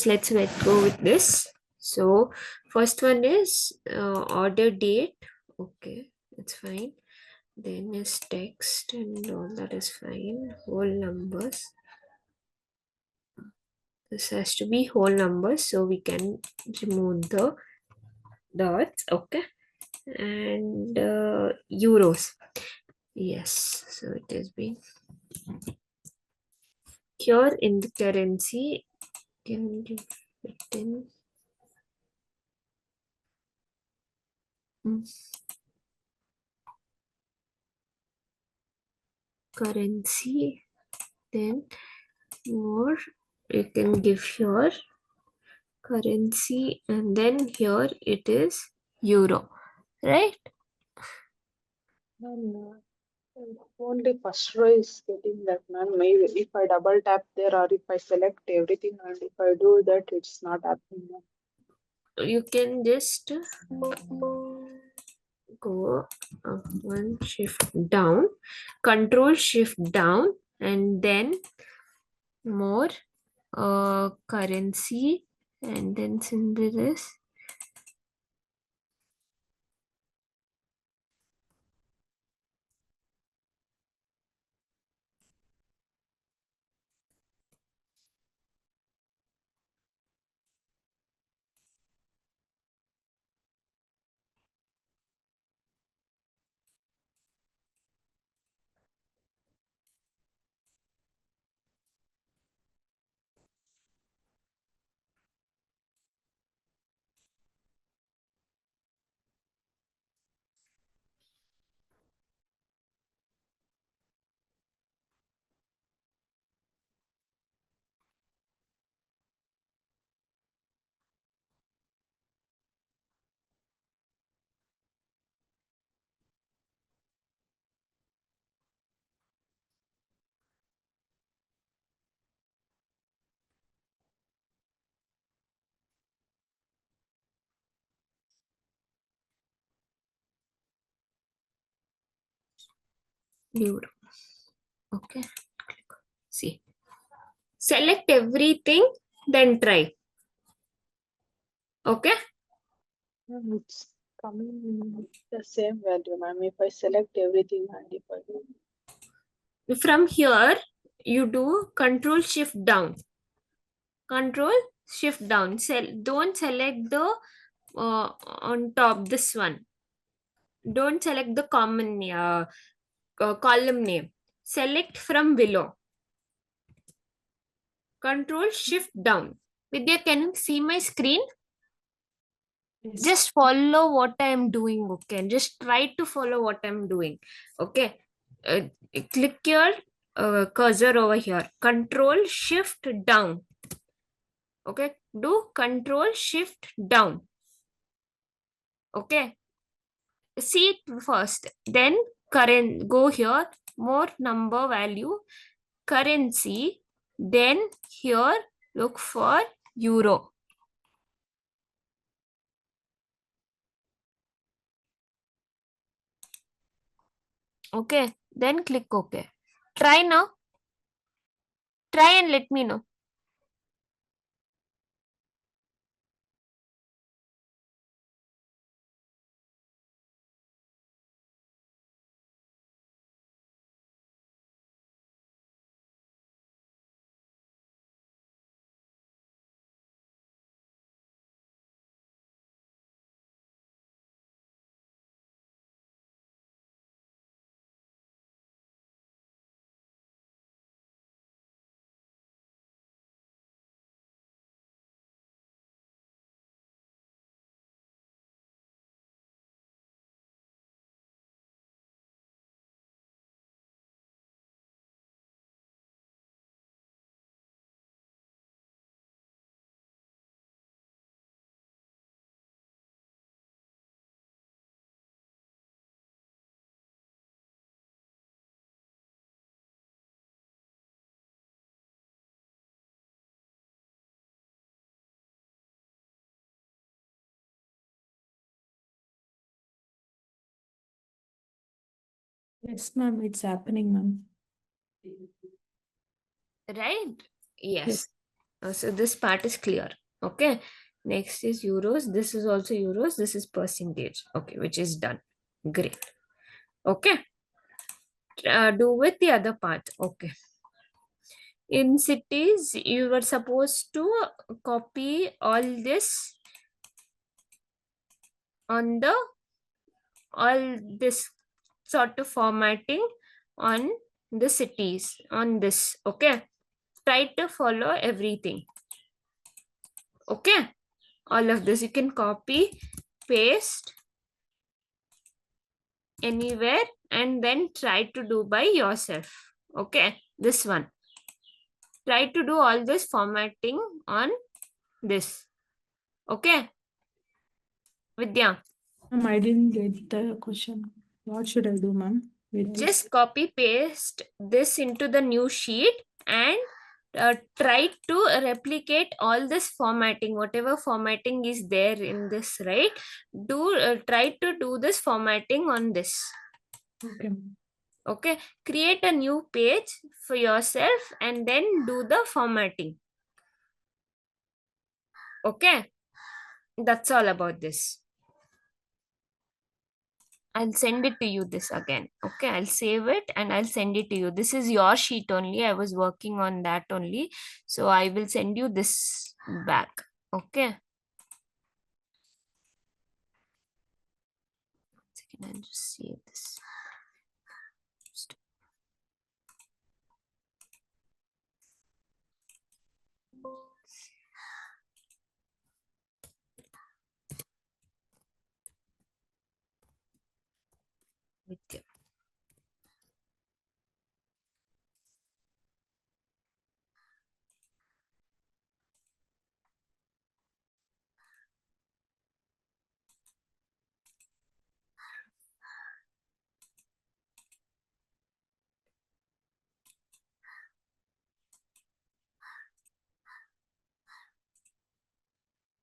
first let's go with this. So first one is order date. Okay, that's fine. Then is text and all that is fine. Whole numbers. This has to be whole numbers, so we can remove the dots. Okay, and euros. Yes, so it has been here in the currency. Can give it in. Currency, then more you can give here currency, and then here it is euro, right? And only first row is getting that, man. Maybe if I double tap there or if I select everything and if I do that, it's not happening. You can just go one shift down, control shift down, and then more currency, and then symbol is euro. Okay, see, select everything, then try. Okay. It's coming the same value, ma'am. If I select everything and if I do. From here you do control shift down, control shift down. Don't select the on top, this one. Don't select the common column name. Select from below, control shift down. Vidya, can you see my screen? Yes. Just follow what I am doing. Okay, just try to follow what I'm doing. Okay, uh, click your cursor over here, control shift down. Okay, do control shift down. Okay, see it first, then current, go here, more number value, currency, then here look for euro. Okay, then click OK. Try now. Try and let me know. Yes, ma'am. It's happening, ma'am. Right? Yes. So this part is clear. Okay. Next is euros. This is also euros. This is percentage. Okay, which is done. Great. Okay. Do with the other part. Okay. In cities, you were supposed to copy all this on the all this sort of formatting on the cities on this. Okay. Try to follow everything. Okay. All of this you can copy, paste anywhere, and then try to do by yourself. Okay, this one. Try to do all this formatting on this. Okay, Vidya. Ma'am, I didn't get the question. What should I do, ma'am, with this? Just copy paste this into the new sheet and try to replicate all this formatting, whatever formatting is there in this, right? Do try to do this formatting on this. Okay. Okay, create a new page for yourself and then do the formatting. Okay, that's all about this. I'll send it to you this again. Okay, I'll save it and I'll send it to you. This is your sheet only. I was working on that only. So I will send you this back. Okay. Second, I'll just save this. With you.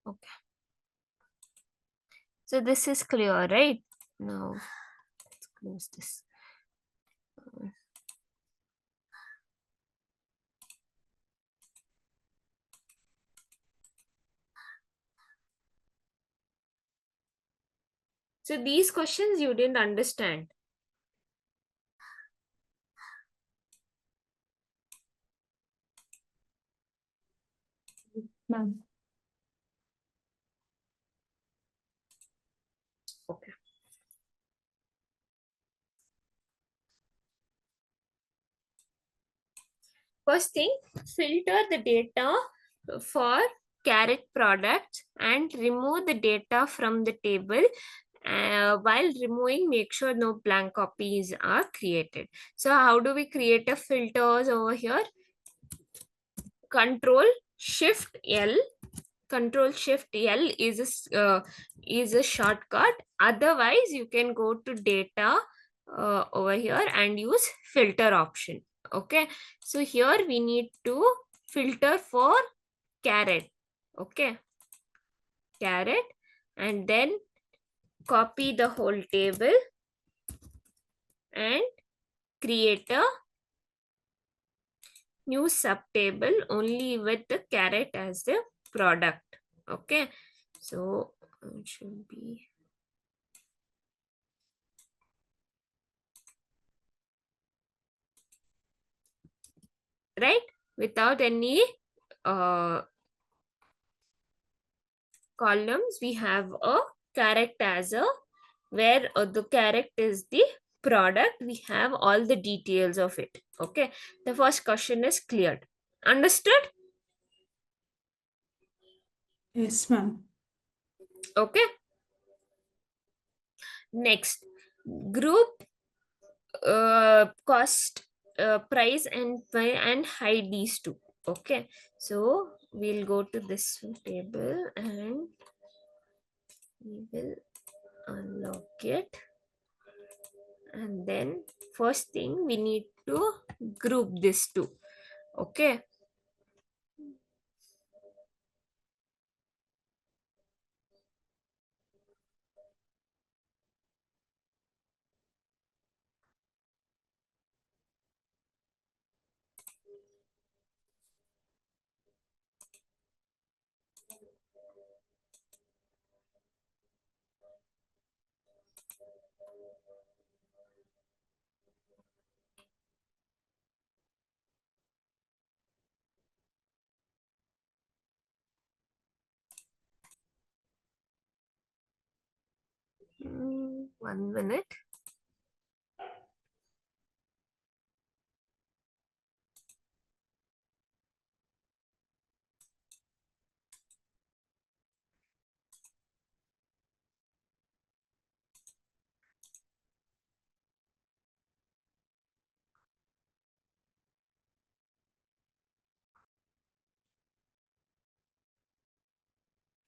Okay. So this is clear, right? Now let's close this. So these questions you didn't understand. Ma'am. Okay. First thing, filter the data for carrot products and remove the data from the table. While removing, make sure no blank copies are created. So how do we create a filters over here? Control Shift L. Control Shift L is a shortcut. Otherwise, you can go to data over here and use filter option. Okay, so here we need to filter for carrot. Okay, carrot, and then copy the whole table and create a new subtable only with the carrot as the product. Okay, so it should be right without any uh, columns. We have a carrot as a where the carrot is the product. We have all the details of it. Okay, the first question is cleared. Understood? Yes, ma'am. Okay, next, group cost, price and hide these two. Okay, so we'll go to this table and we will unlock it, and then first thing we need to group this two. Okay, 1 minute.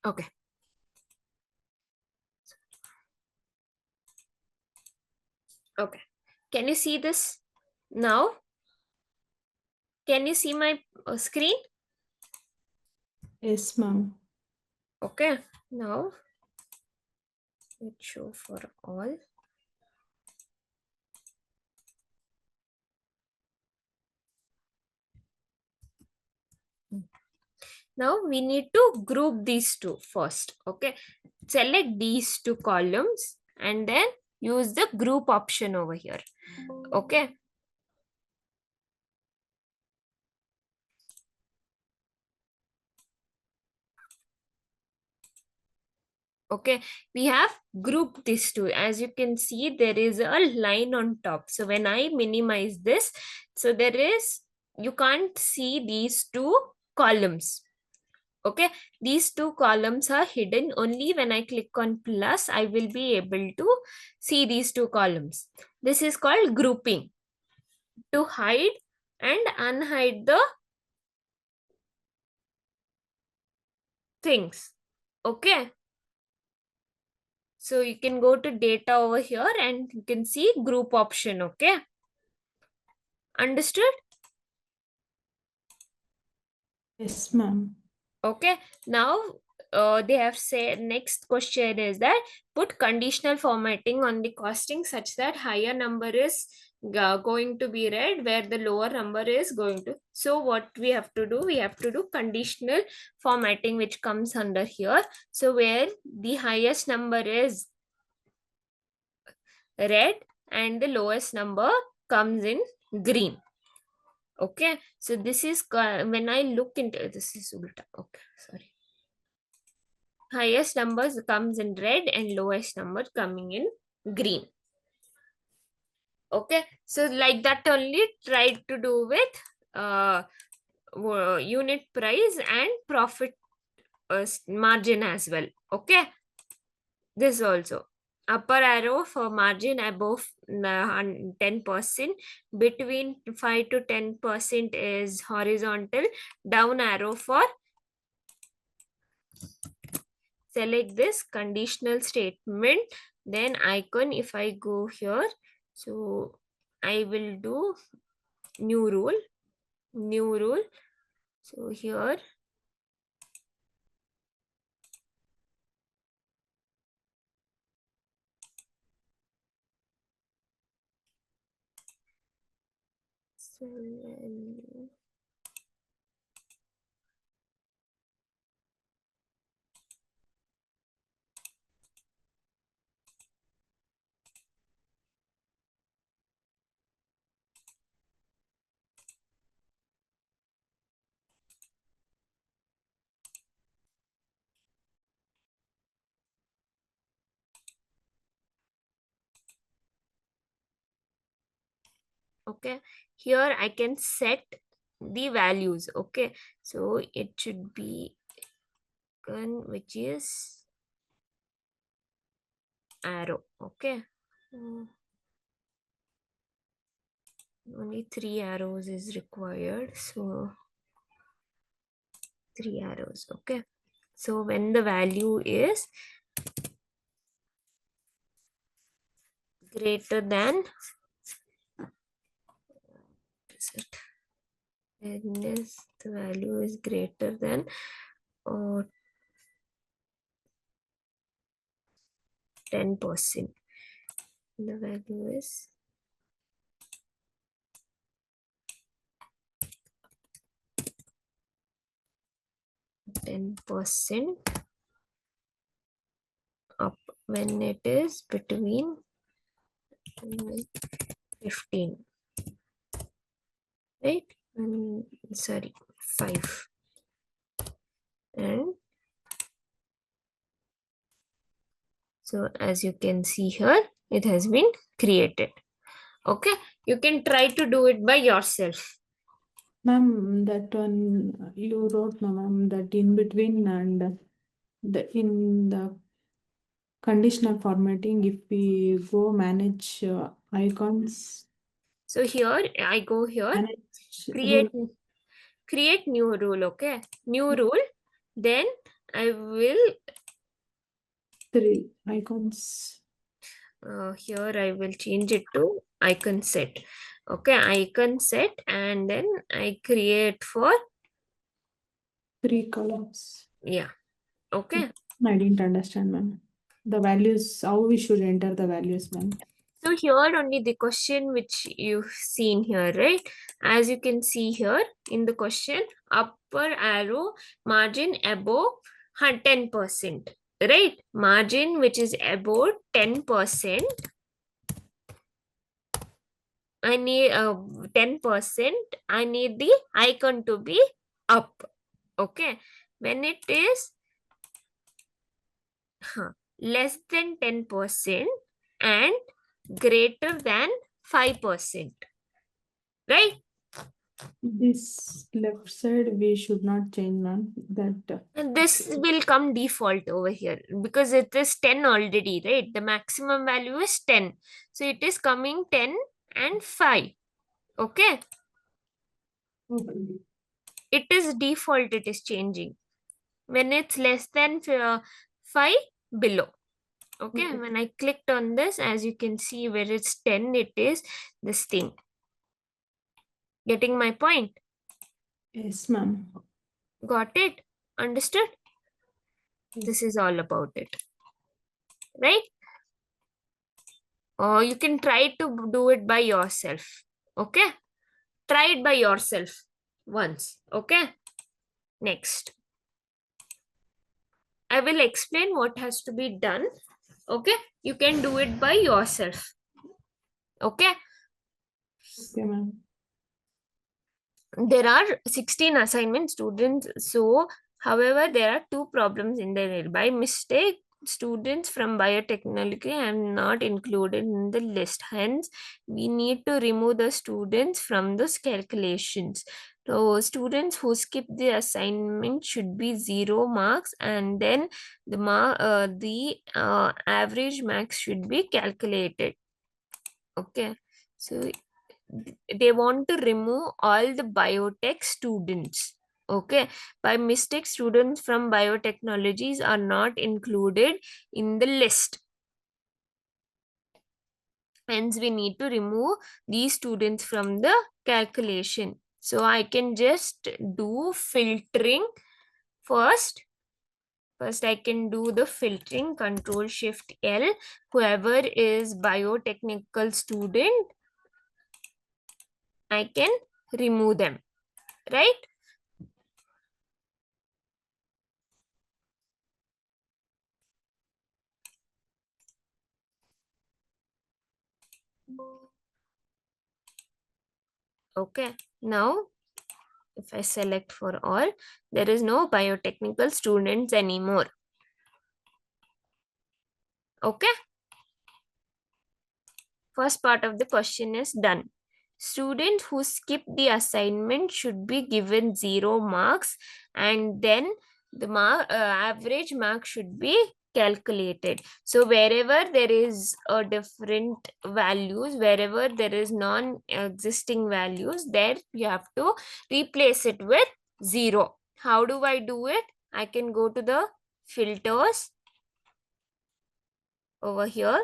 Okay. Okay. Can you see this now? Can you see my screen? Yes, ma'am. Okay. Now let's show for all. Now we need to group these two first. Okay. Select these two columns and then use the group option over here. Okay. Okay, we have grouped these two. As you can see, there is a line on top. So when I minimize this, so there is, you can't see these two columns. Okay, these two columns are hidden. Only when I click on plus, I will be able to see these two columns. This is called grouping, to hide and unhide the things. Okay, so you can go to data over here and you can see group option. Okay, understood? Yes, ma'am. Okay, now they have said next question is that put conditional formatting on the costing such that higher number is going to be read where the lower number is going to. So what we have to do, we have to do conditional formatting which comes under here. So where the highest number is red and the lowest number comes in green. Okay, so this is when I look into this is ulta. Okay, sorry. Highest numbers comes in red and lowest number coming in green. Okay, so like that only try to do with uh, unit price and profit margin as well. Okay, this also upper arrow for margin above 10%, between 5 to 10% is horizontal, down arrow for select this conditional statement, then icon. If I go here, so I will do new rule, new rule. So here, so, okay, here I can set the values. Okay, so it should be which is arrow. Okay. Only 3 arrows is required, so 3 arrows. Okay, so when the value is greater than, is it, then is the value is greater than uh, 10%, the value is 10% up, when it is between 15, right? Sorry, 5 and So as you can see here, it has been created. Okay, you can try to do it by yourself. Ma'am, that one you wrote, no, ma'am, that in between and in the conditional formatting, if we go manage icons, So here I go here, manage rule create create new rule. Okay, new rule. Then I will three icons, here I will change it to icon set. Okay, icon set, and then I create for, three columns. yeah. Okay, I didn't understand, ma'am. The values, how we should enter the values, ma'am. so here only the question which you've seen here, right? As you can see here in the question, upper arrow margin above 10%, right? Margin which is above 10%. I need 10%. I need the icon to be up. Okay. When it is less than 10% and greater than 5%, right? This left side we should not change, ma'am. That And this will come default over here because it is 10 already, right? The maximum value is 10. So it is coming 10 and 5. Okay. okay. It is default, it is changing. When it's less than 5, below. Okay. Okay. When I clicked on this, as you can see where it's 10, it is this thing. Getting my point? Yes, ma'am. Got it? Understood? This is all about it. Right? Or you can try to do it by yourself. Okay? Try it by yourself once. Okay? Next. I will explain what has to be done. Okay? You can do it by yourself. Okay? Okay, ma'am. There are 16 assignment students. So, however, there are two problems in there. By mistake, students from biotechnology are not included in the list. Hence, we need to remove the students from those calculations. So, students who skip the assignment should be 0 marks, and then the average marks should be calculated. Okay, so they want to remove all the biotech students. Okay, by mistake, students from biotechnologies are not included in the list. Hence, we need to remove these students from the calculation. So I can just do filtering first. First, I can do the filtering, Control Shift L. Whoever is biotechnical student, I can remove them, right? Okay, now if I select for all, there is no biotechnical students anymore. Okay, first part of the question is done. Students who skip the assignment should be given 0 marks, and then the average mark should be calculated. So wherever there is a different values, wherever there is non-existing values, there you have to replace it with 0. How do I do it? I can go to the filters over here.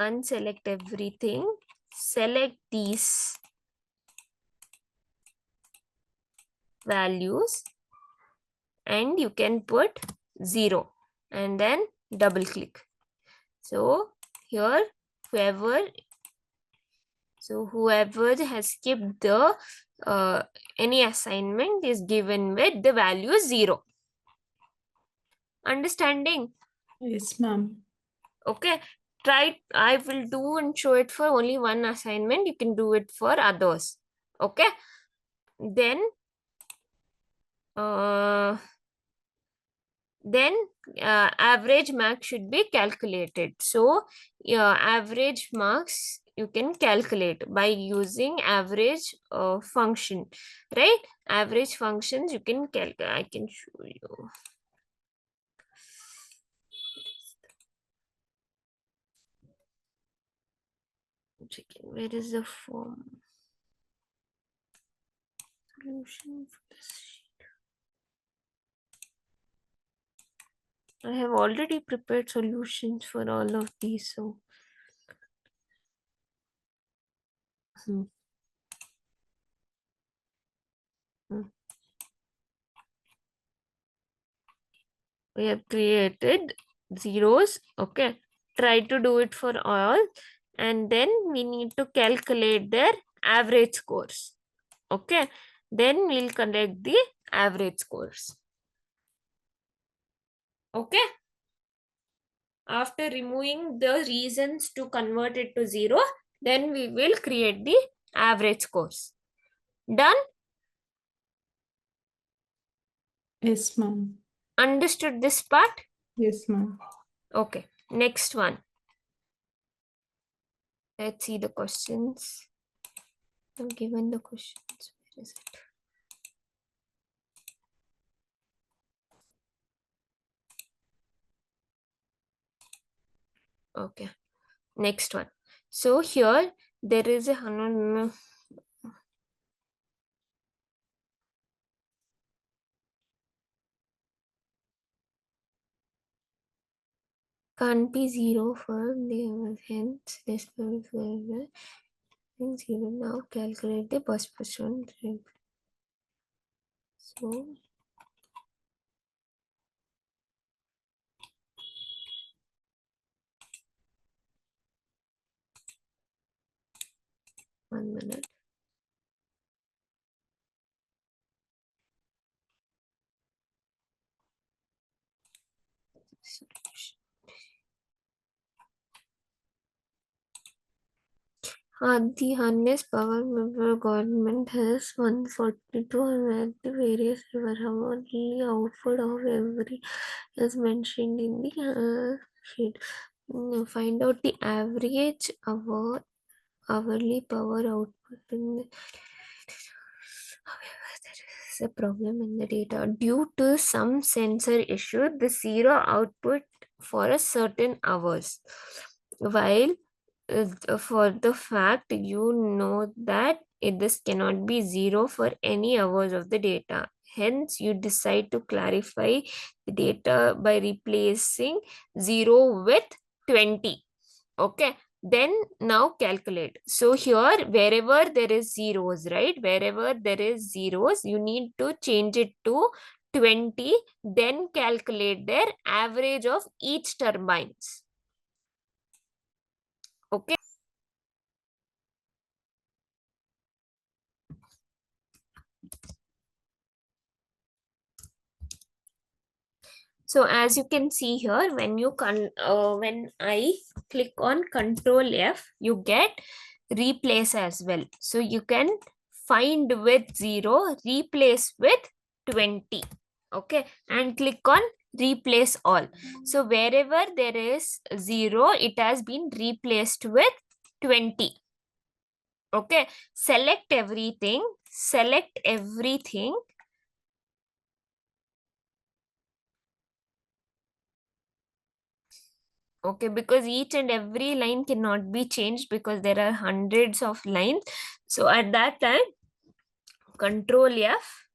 Unselect everything, select these values, and you can put 0 and then double click. So here whoever whoever has skipped the any assignment is given with the value 0. Understanding? Yes, ma'am. Okay, try. I will do and show it for only one assignment. You can do it for others. Okay, then uh, then average marks should be calculated. So average marks you can calculate by using average function, right? Average functions you can calculate. I can show you. Checking where is the form solution for this sheet. I have already prepared solutions for all of these, so hmm. Hmm. We have created zeros. Okay, try to do it for all, and then we need to calculate their average scores. Okay, then we'll collect the average scores. Okay, after removing the reasons to convert it to zero, then we will create the average scores. Done? Yes, ma'am. Understood this part? Yes, ma'am. Okay, next one. Let's see the questions. I've given the questions. Where is it? Okay, next one. So here there is a can't be zero for the hence this is zero. Now calculate the bus percent. So 1 minute. The highest power member government has 142 and the various river have only output of every is mentioned in the sheet. Find out the average hourly power output in the. However, there is a problem in the data. Due to some sensor issue, the zero output for a certain hours. While for the fact you know that this cannot be zero for any hours of the data. Hence, you decide to clarify the data by replacing 0 with 20. Okay, then now calculate. So here wherever there is zeros, right, wherever there is zeros you need to change it to 20, then calculate their average of each turbines. Okay, so as you can see here, when I click on Control F, you get replace as well. So you can find with 0, replace with 20. Okay, and click on replace all. So wherever there is 0, it has been replaced with 20. Okay, select everything, select everything. Okay, because each and every line cannot be changed because there are hundreds of lines. So at that time, Control F,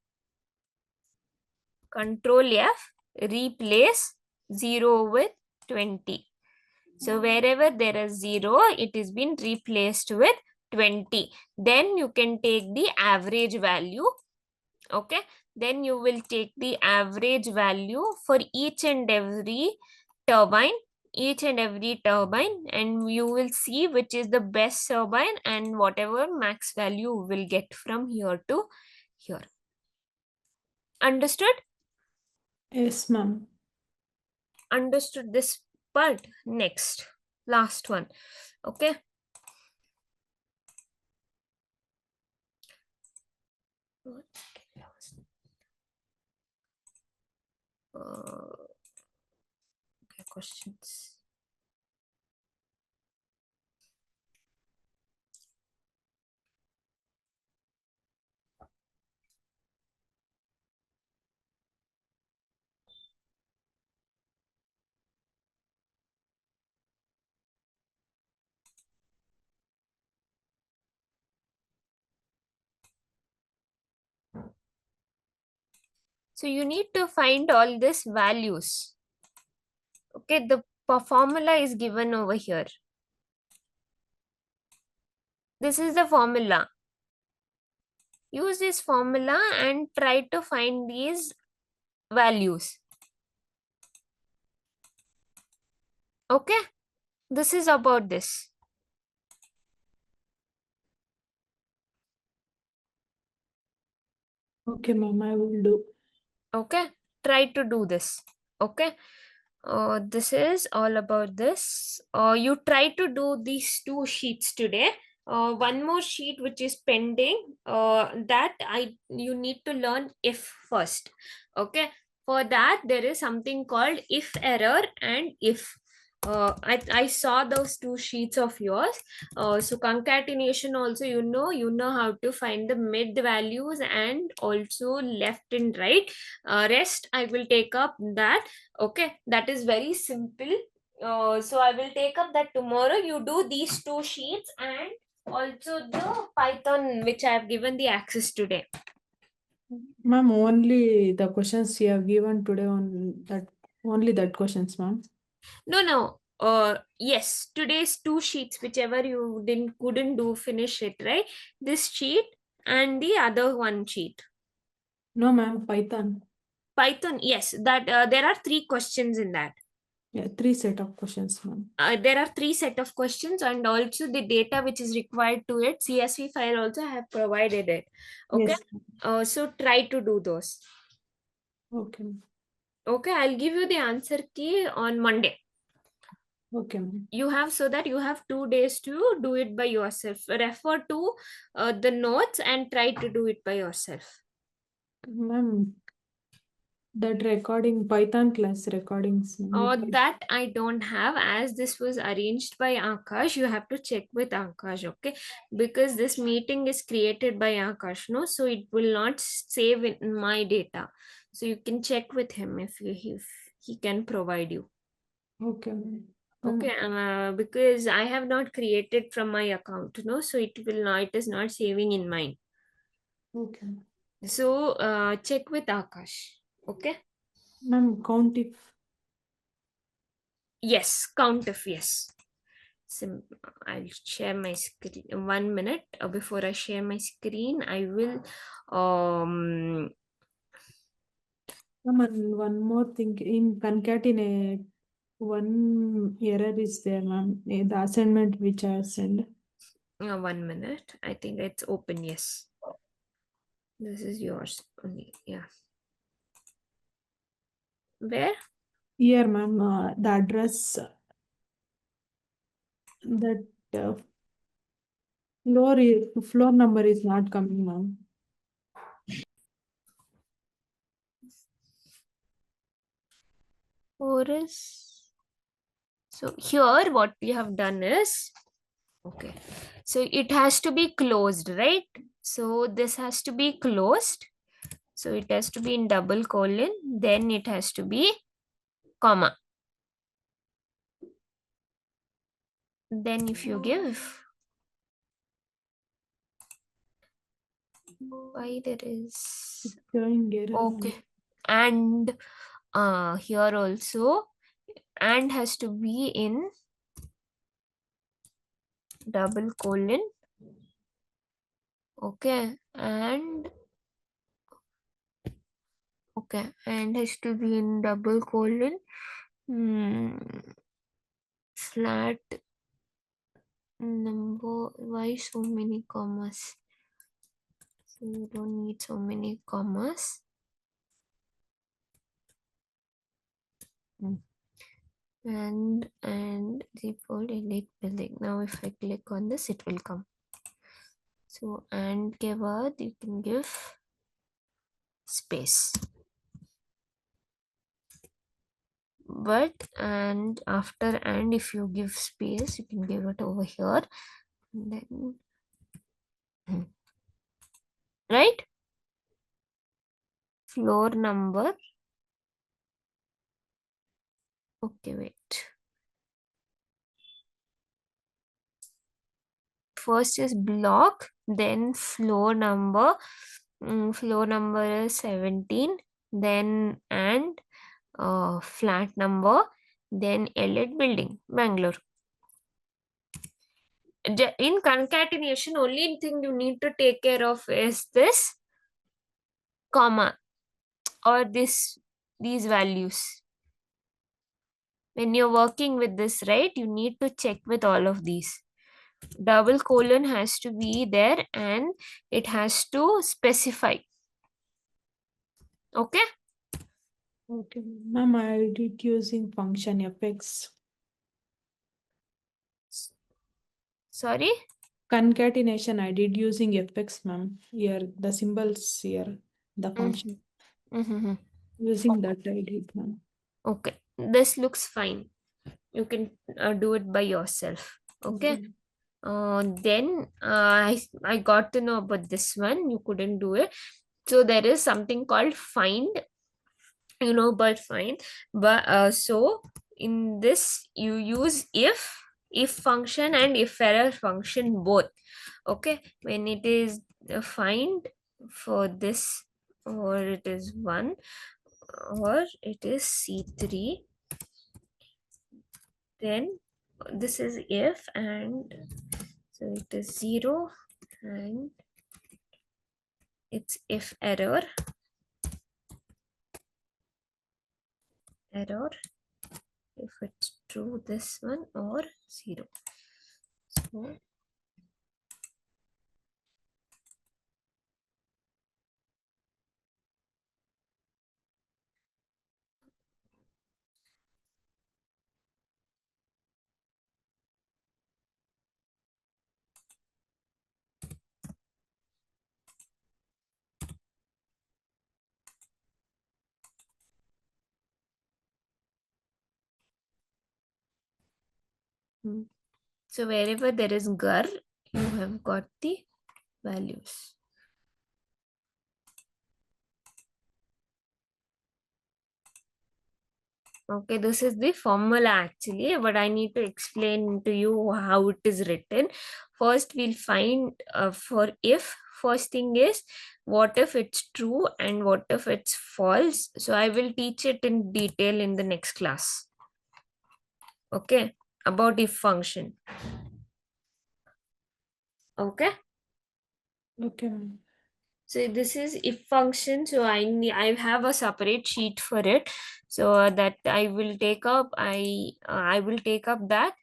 Control F, replace 0 with 20. So wherever there is 0, it is been replaced with 20. Then you can take the average value. Okay, then you will take the average value for each and every turbine, and you will see which is the best turbine and whatever max value will get from here to here. Understood? Yes, ma'am. Understood this But next, last one. Okay. Okay, questions. So you need to find all these values. Okay, the formula is given over here. This is the formula. Use this formula and try to find these values. Okay, this is about this. Okay, ma'am, I will do. Okay, try to do this. Okay, this is all about this. You try to do these two sheets today. One more sheet which is pending. That I you need to learn if first. Okay, for that there is something called if error and if. I saw those two sheets of yours. So concatenation also, you know how to find the mid values and also left and right. Rest I will take up that. Okay, that is very simple. So I will take up that tomorrow. You do these two sheets and also the Python which I have given the access today. Ma'am, only the questions you have given today on that, only that questions, ma'am. No, no. Yes, today's two sheets, whichever you didn't couldn't do, finish it, right? This sheet and the other one sheet. No, ma'am, Python. Python, yes. That there are three questions in that. Yeah, three set of questions, ma'am. There are three set of questions and also the data which is required to it. CSV file also I have provided it. Okay. Yes. So try to do those. Okay, ma'am. Okay, I'll give you the answer key on Monday. Okay, ma'am. You have, so that you have 2 days to do it by yourself. Refer to the notes and try to do it by yourself. Ma'am, that recording, Python class recordings, ma'am. That I don't have, as this was arranged by Akash. You have to check with Akash, okay? Because this meeting is created by Akash, no? So it will not save in my data. So you can check with him if he can provide you. Okay, ma'am. Okay, because I have not created from my account, no? So it is not saving in mine. Okay. So check with Akash, okay? Ma'am, count if. Yes, count if yes. Sim- I'll share my screen. 1 minute before I share my screen, I will. Ma'am, and one more thing, in concatenate, one error is there, ma'am. The assignment which I sent. 1 minute. I think it's open. Yes, this is yours only. Yeah. Where? Here, ma'am, the address that floor number is not coming, ma'am. Or is so here? What we have done is okay. So it has to be closed, right? So this has to be closed. So it has to be in double colon. Then it has to be comma. Then if you give, why there is Showing error, ma'am. okay, and here also, and has to be in double colon. Okay, and okay, and has to be in double colon. Hmm, flat number. Why so many commas? So you don't need so many commas. Hmm. and default elite building. Now if I click on this, it will come. So and keyword, you can give space. But and after and if you give space, you can give it over here. And then right, floor number. Okay, wait. First is block, then floor number. Floor number is 17. Then and flat number. Then elite building, Bangalore. In concatenation, only thing you need to take care of is this comma or these values. When you're working with this, right, you need to check with all of these. Double colon has to be there and it has to specify. Okay. Okay, ma'am, I did using function fx. Sorry. Concatenation I did using fx, ma'am. Here, the symbols here, the function. Mm-hmm. Using that I did, ma'am. Okay, this looks fine. You can do it by yourself. Okay. Okay. Then I got to know about this one. You couldn't do it. So there is something called find, but find. But so in this you use if function and if error function both. Okay, when it is find for this, or it is 1 or it is C3, then this is if, and so it is 0 and it's if error if it's true, this one, or 0. So so wherever there is gar, you have got the values. Okay, this is the formula actually, but I need to explain to you how it is written. First, we'll find for if. First thing is, what if it's true and what if it's false. So I will teach it in detail in the next class. Okay, about if function. Okay. Okay, ma'am. So this is if function. So I have a separate sheet for it. So that I will take up that.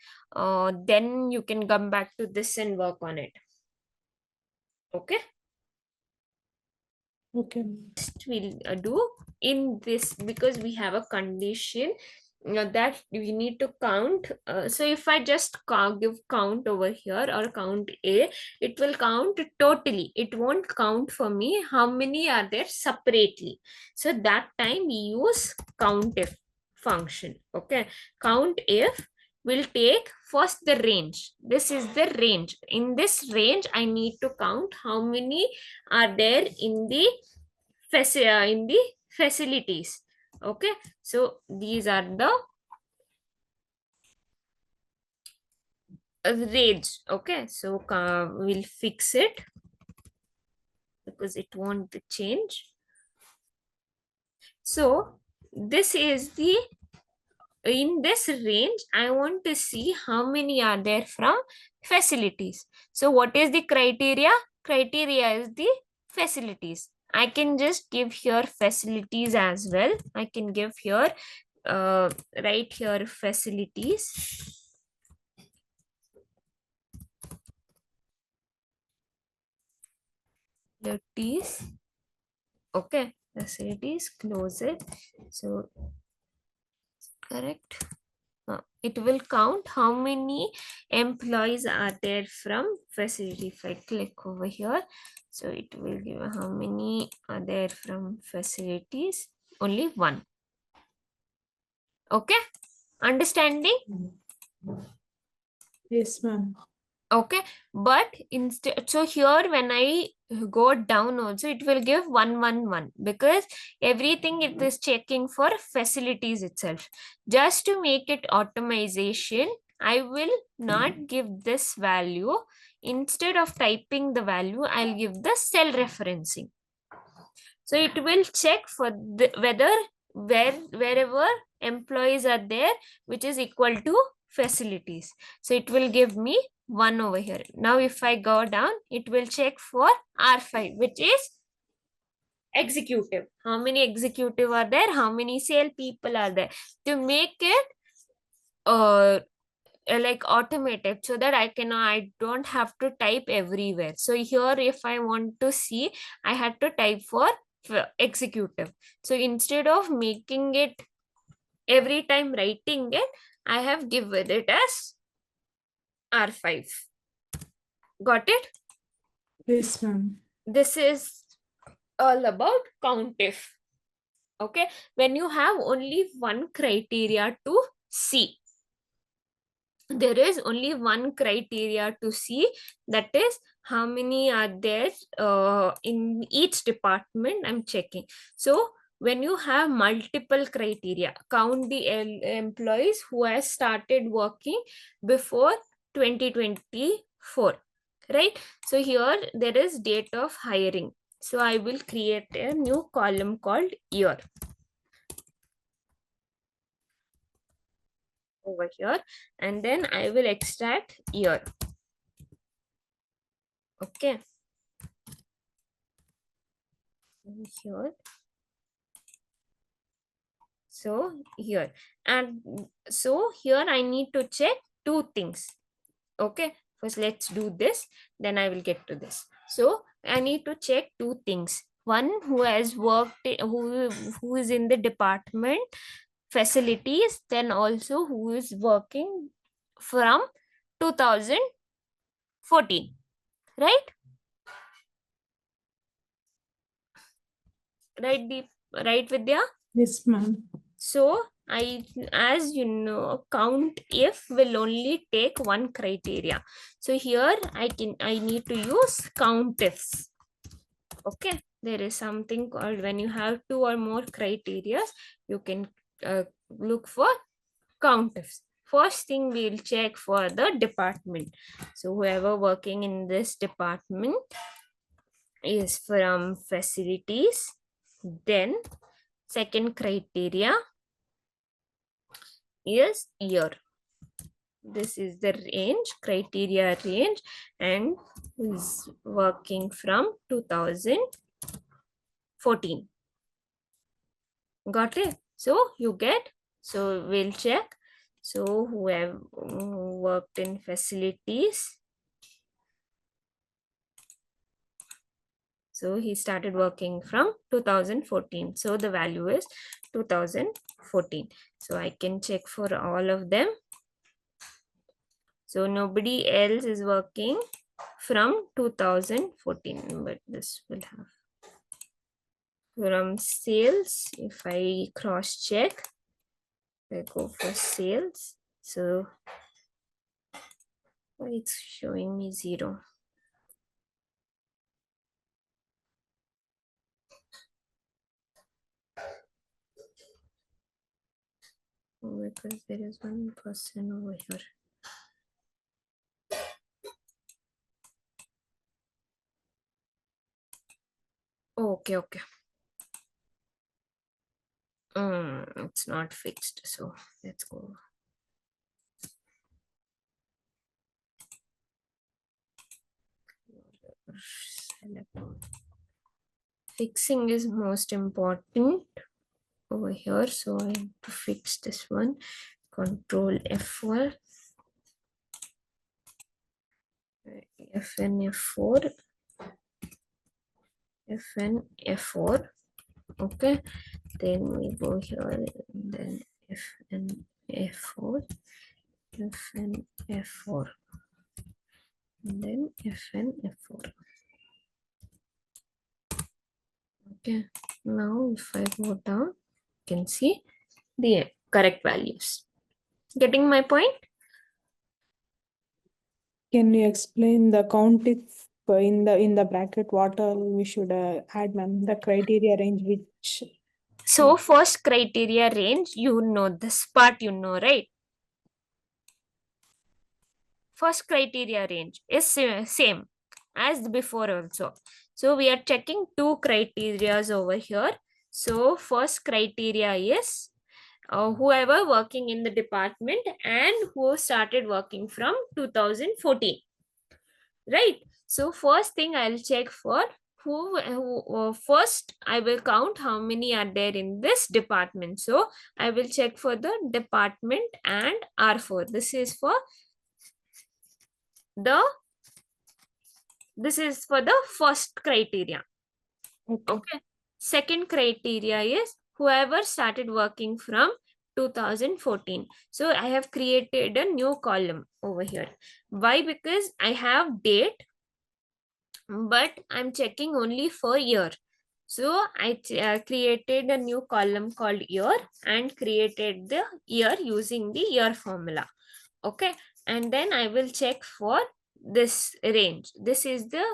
Then you can come back to this and work on it. Okay. Okay, ma'am. We'll do in this because we have a condition that we need to count. So if I just give count over here or count a, it will count totally. It won't count for me how many are there separately. So that time we use countif function. Okay, countif will take first the range. This is the range. In this range, I need to count how many are there in the facilities. Okay, so these are the range. Okay, so we'll fix it because it won't change. So this is the, in this range I want to see how many are there from facilities. So what is the criteria is the facilities. I can just give here facilities as well. I can give here right here facilities. Facilities. Okay, facilities, close it. So correct. it will count how many employees are there from facility. If I click over here, so it will give how many are there from facilities. Only one. Okay, understanding? Yes, ma'am. Okay, but instead, so here when I go down also, it will give 111 because everything it is checking for facilities itself. Just to make it automation, I will not give this value. Instead of typing the value, I'll give the cell referencing. So it will check for whether wherever employees are there, which is equal to facilities. So it will give me 1 over here. Now if I go down, it will check for R5, which is executive. How many executive are there? How many sale people are there? To make it like automated, so that I don't have to type everywhere. So here if I want to see, I had to type for executive. So instead of making it every time writing it, I have given it as R5. Got it? Yes, ma'am. This is all about COUNTIF. Okay, when you have only one criteria to see, there is only one criteria to see, that is how many are there in each department. I'm checking. So when you have multiple criteria, count the employees who has started working before 2024, right? So here there is date of hiring, so I will create a new column called year over here, and then I will extract year. Okay, here, so here, and so here I need to check two things. Okay, first let's do this, then I will get to this. So I need to check two things. One, who has worked who is in the department facilities, then also who is working from 2014, right? Right, Vidya? Yes, ma'am. So I, as you know, count if will only take one criteria. So here I need to use count ifs. Okay, there is something called, when you have two or more criteria, you can look for count ifs. First thing we'll check for the department. So whoever working in this department is from facilities. Then second criteria is year. This is the range, criteria range, and is working from 2014. Got it? So you get, so we'll check. So whoever worked in facilities, so he started working from 2014. So the value is 2014. So I can check for all of them. So nobody else is working from 2014, but this will have from sales. If I cross check, I go for sales. So it's showing me 0. Because there is one person over here. Okay, okay. It's not fixed, so let's go. Fixing is most important over here, so I have to fix this one. Control F1, FN F4, FN F4. Okay, then we go here, and then FN F4, Fn F4, and then Fn F4. Okay, now if I go down, you can see the correct values. Getting my point? Can you explain the count if in the bracket what all we should add, ma'am? The criteria range which. So first criteria range, you know this part, you know, right? First criteria range is same as before also. So we are checking two criterias over here. So first criteria is whoever working in the department and who started working from 2014, right? So first thing I'll check for who first I will count how many are there in this department. So I will check for the department and R4. The this is for the first criteria. Okay. Okay. Second criteria is whoever started working from 2014. So I have created a new column over here. Why? Because I have date, but I'm checking only for year. So I created a new column called year and created the year using the year formula. Okay, and then I will check for this range. This is the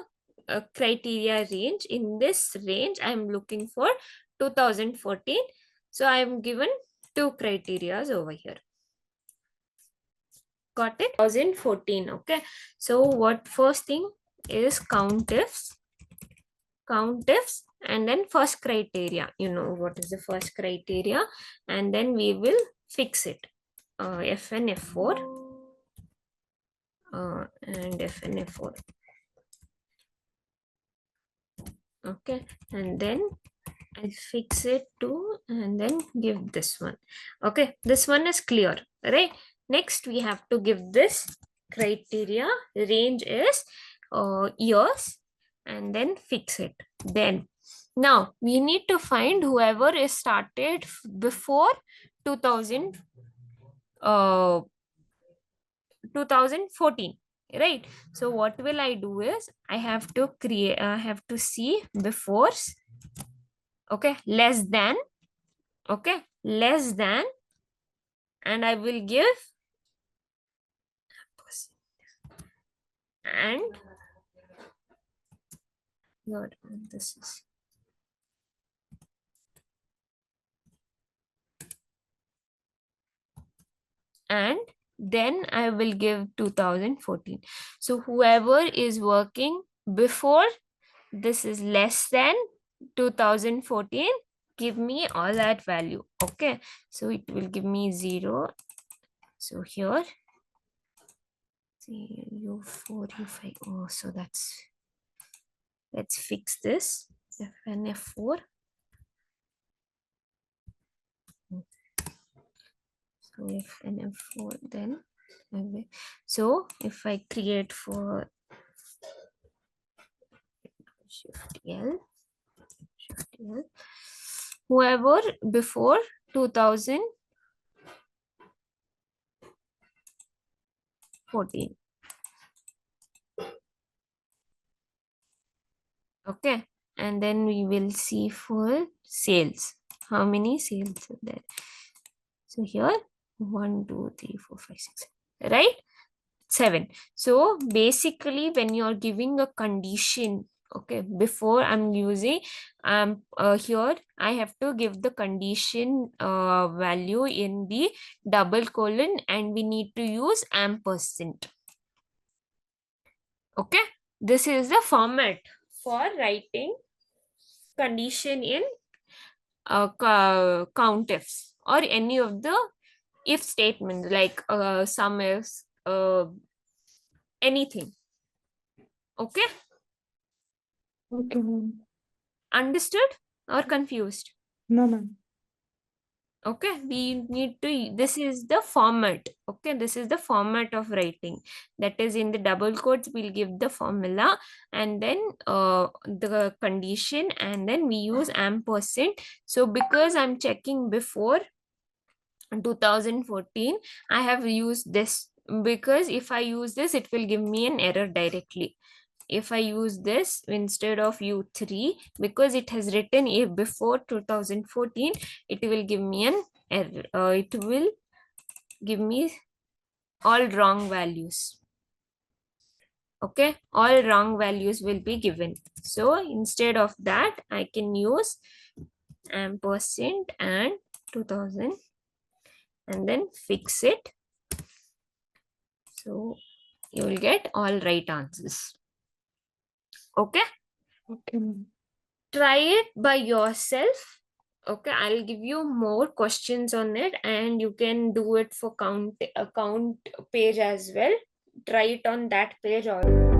criteria range. In this range I'm looking for 2014. So I am given two criterias over here. Got it? 2014. Okay, so what first thing is countifs and then first criteria. You know what is the first criteria, and then we will fix it. Fn F4 and Fn F4. Okay, and then I fix it to and then give this one. Okay, this one is clear, right? Next we have to give this criteria range is years and then fix it. Then now we need to find whoever is started before 2000 uh 2014, right? So what will I do is I have to create I have to see before, okay, less than, okay, less than, and I will give and your this is and then I will give 2014. So whoever is working before this is less than 2014, give me all that value. Okay, so it will give me 0. So here u4 u5. Oh, so let's fix this. Fn F4. So if F4, then so if I create for shift L, whoever before 2014. Okay, and then we will see for sales. How many sales are there? So here 1, 2, 3, 4, 5, 6, right? 7. So basically when you're giving a condition, okay, before I'm using here I have to give the condition value in the double colon and we need to use ampersand. Okay, this is the format for writing condition in countifs or any of the if statements like sum ifs, anything. Okay, Okay, ma'am. understood or confused? No, ma'am. Okay, we need to, this is the format. Okay, this is the format of writing, that is in the double quotes we'll give the formula and then the condition and then we use ampersand. So because I'm checking before 2014, I have used this, because if I use this it will give me an error directly. If I use this instead of u3, because it has written a before 2014, it will give me an error. It will give me all wrong values. Okay, all wrong values will be given. So instead of that, I can use ampersand and 2000 and then fix it. So you will get all right answers. Okay, Okay, ma'am. try it by yourself. Okay, I'll give you more questions on it, and you can do it for count page as well. Try it on that page also.